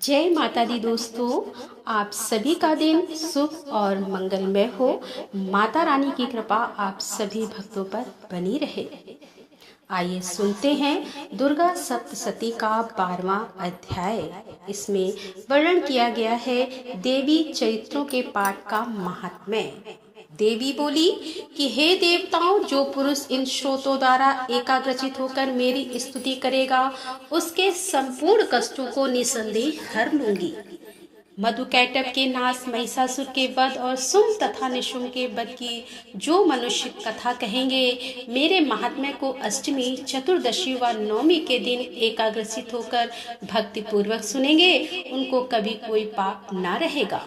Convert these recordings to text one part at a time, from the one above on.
जय माता दी दोस्तों, आप सभी का दिन शुभ और मंगलमय हो। माता रानी की कृपा आप सभी भक्तों पर बनी रहे। आइए सुनते हैं दुर्गा सप्तशती का 12वां अध्याय। इसमें वर्णन किया गया है देवी चरित्रों के पाठ का महात्म्य। देवी बोली कि हे देवताओं, जो पुरुष इन श्रोतों द्वारा एकाग्रचित होकर मेरी स्तुति करेगा उसके संपूर्ण कष्टों को निसंदेह हर लूंगी। मधुकैटभ के नाश, महिषासुर के वध और शुंभ तथा निशुंभ के वध की जो मनुष्य कथा कहेंगे, मेरे महात्म्य को अष्टमी, चतुर्दशी व नवमी के दिन एकाग्रचित होकर भक्ति पूर्वक सुनेंगे, उनको कभी कोई पाप ना रहेगा।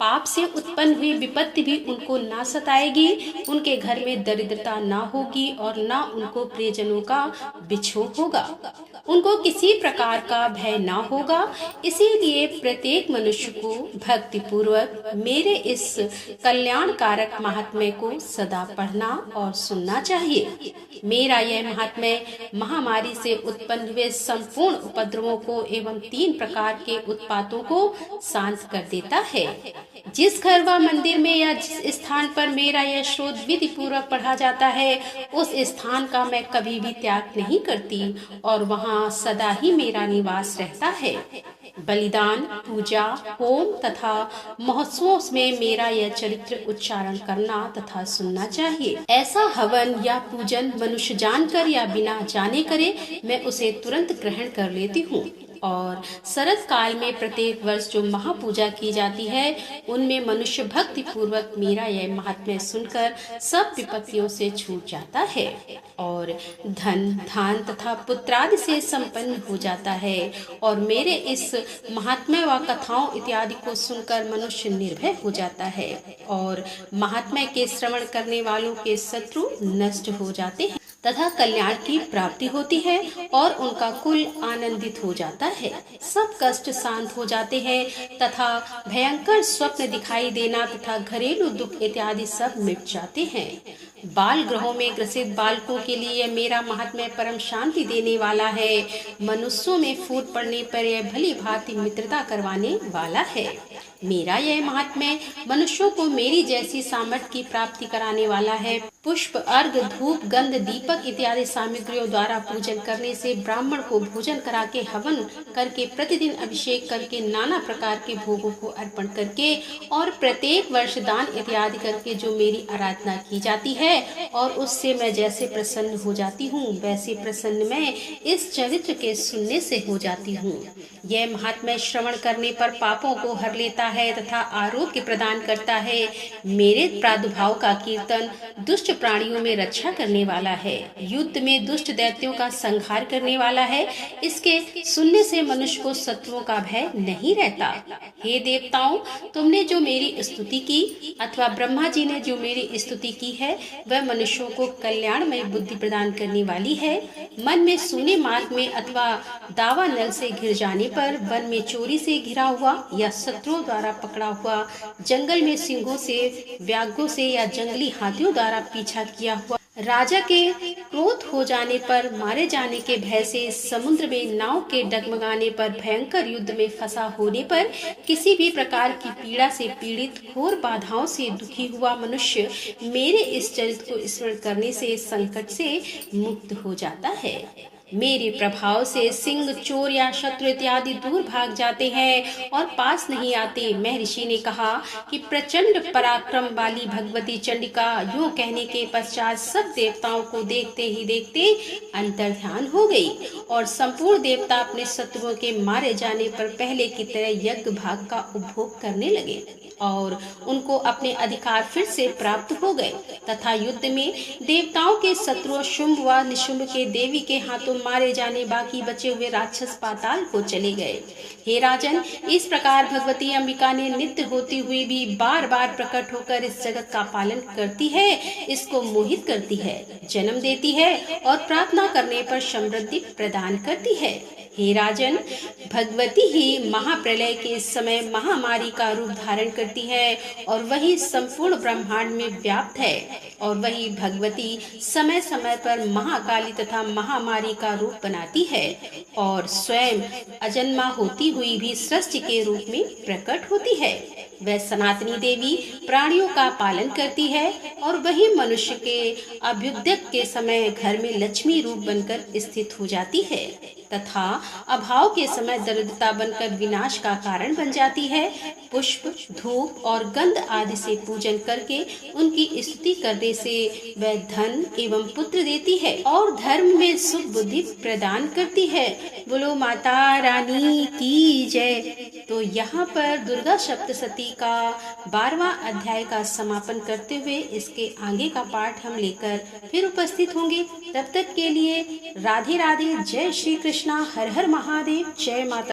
पाप से उत्पन्न हुई विपत्ति भी उनको ना सताएगी, उनके घर में दरिद्रता ना होगी और ना उनको प्रियजनों का विछोह होगा। उनको किसी प्रकार का भय ना होगा। इसीलिए प्रत्येक मनुष्य को भक्ति पूर्वक मेरे इस कल्याणकारक महात्म्य को सदा पढ़ना और सुनना चाहिए। मेरा यह महात्म्य महामारी से उत्पन्न हुए संपूर्ण उपद्रवों को एवं 3 प्रकार के उत्पातों को शांत कर देता है। जिस घर व मंदिर में या जिस स्थान पर मेरा यह श्रोत विधि पूर्वक पढ़ा जाता है, उस स्थान का मैं कभी भी त्याग नहीं करती और वहाँ सदा ही मेरा निवास रहता है। बलिदान, पूजा, होम तथा महोत्सवों में मेरा यह चरित्र उच्चारण करना तथा सुनना चाहिए। ऐसा हवन या पूजन मनुष्य जानकर या बिना जाने करे, मैं उसे तुरंत ग्रहण कर लेती हूँ। और शरद काल में प्रत्येक वर्ष जो महापूजा की जाती है, उनमें मनुष्य भक्ति पूर्वक मेरा यह महात्म्य सुनकर सब विपत्तियों से छूट जाता है और धन, धान तथा पुत्रादि से संपन्न हो जाता है। और मेरे इस महात्म्य व कथाओं इत्यादि को सुनकर मनुष्य निर्भय हो जाता है और महात्म्य के श्रवण करने वालों के शत्रु नष्ट हो जाते हैं तथा कल्याण की प्राप्ति होती है और उनका कुल आनंदित हो जाता है। सब कष्ट शांत हो जाते हैं तथा भयंकर स्वप्न दिखाई देना तथा घरेलू दुख इत्यादि सब मिट जाते हैं। बाल ग्रहों में ग्रसित बालकों के लिए यह मेरा महात्म्य परम शांति देने वाला है। मनुष्यों में फूट पड़ने पर यह भली भांति मित्रता करवाने वाला है। मेरा यह महात्म्य मनुष्यों को मेरी जैसी सामर्थ्य की प्राप्ति कराने वाला है। पुष्प, अर्घ, धूप, गंध, दीपक इत्यादि सामग्रियों द्वारा पूजन करने से, ब्राह्मण को भोजन करा के, हवन करके, प्रतिदिन अभिषेक करके, नाना प्रकार के भोगों को अर्पण करके और प्रत्येक वर्ष दान इत्यादि करके जो मेरी आराधना की जाती है और उससे मैं जैसे प्रसन्न हो जाती हूँ, वैसे प्रसन्न मैं इस चरित्र के सुनने से हो जाती हूँ। यह महात्म्य श्रवण करने पर पापों को हर लेता है तथा आरोग्य प्रदान करता है। मेरे प्रादुर्भाव का कीर्तन दुष्ट प्राणियों में रक्षा करने वाला है, युद्ध में दुष्ट दैत्यों का संहार करने वाला है। इसके सुनने से मनुष्य को शत्रुओं का भय नहीं रहता। हे देवताओं, तुमने जो मेरी स्तुति की अथवा ब्रह्मा जी ने जो मेरी स्तुति की है, वह मनुष्यों को कल्याणमय बुद्धि प्रदान करने वाली है। मन में सूने मार्ग में अथवा दावा नल से घिर जाने पर, वन में चोरी से घिरा हुआ या शत्रुओं द्वारा पकड़ा हुआ, जंगल में सिंहों से, व्याघ्रों से या जंगली हाथियों द्वारा पीछा किया हुआ, राजा के क्रोध हो जाने पर, मारे जाने के भय से, समुद्र में नाव के डगमगाने पर, भयंकर युद्ध में फंसा होने पर, किसी भी प्रकार की पीड़ा से पीड़ित, घोर बाधाओं से दुखी हुआ मनुष्य मेरे इस चरित्र को स्मरण करने से संकट से मुक्त हो जाता है। मेरे प्रभाव से सिंह, चोर या शत्रु इत्यादि दूर भाग जाते हैं और पास नहीं आते। महर्षि ने कहा कि प्रचंड पराक्रम वाली भगवती चंडिका यूं कहने के पश्चात सब देवताओं को देखते ही देखते अंतर्ध्यान हो गई और संपूर्ण देवता अपने शत्रुओं के मारे जाने पर पहले की तरह यज्ञ भाग का उपभोग करने लगे और उनको अपने अधिकार फिर से प्राप्त हो गए तथा युद्ध में देवताओं के शत्रु शुंभ व निशुंभ के देवी के हाथों मारे जाने बाकी बचे हुए राक्षस पाताल को चले गए। हे राजन, इस प्रकार भगवती अंबिका ने नित्य होती हुई भी बार बार प्रकट होकर इस जगत का पालन करती है, इसको मोहित करती है, जन्म देती है और प्रार्थना करने पर समृद्धि प्रदान करती है। हे राजन, भगवती ही महाप्रलय के समय महामारी का रूप धारण करती है और वही संपूर्ण ब्रह्मांड में व्याप्त है। और वही भगवती समय समय पर महाकाली तथा महामारी का रूप बनाती है और स्वयं अजन्मा होती हुई भी सृष्टि के रूप में प्रकट होती है। वह सनातनी देवी प्राणियों का पालन करती है और वही मनुष्य के अभ्युदय के समय घर में लक्ष्मी रूप बनकर स्थित हो जाती है तथा अभाव के समय दरिद्रता बनकर विनाश का कारण बन जाती है। पुष्प, धूप और गंध आदि से पूजन करके उनकी स्तुति करने से वह धन एवं पुत्र देती है और धर्म में सुख बुद्धि प्रदान करती है। बोलो माता रानी की जय। तो यहाँ पर दुर्गा सप्तशती का 12वां अध्याय का समापन करते हुए इसके आगे का पाठ हम लेकर फिर उपस्थित होंगे। तब तक के लिए राधे राधे, जय श्री कृष्णा, हर हर महादेव, जय माता।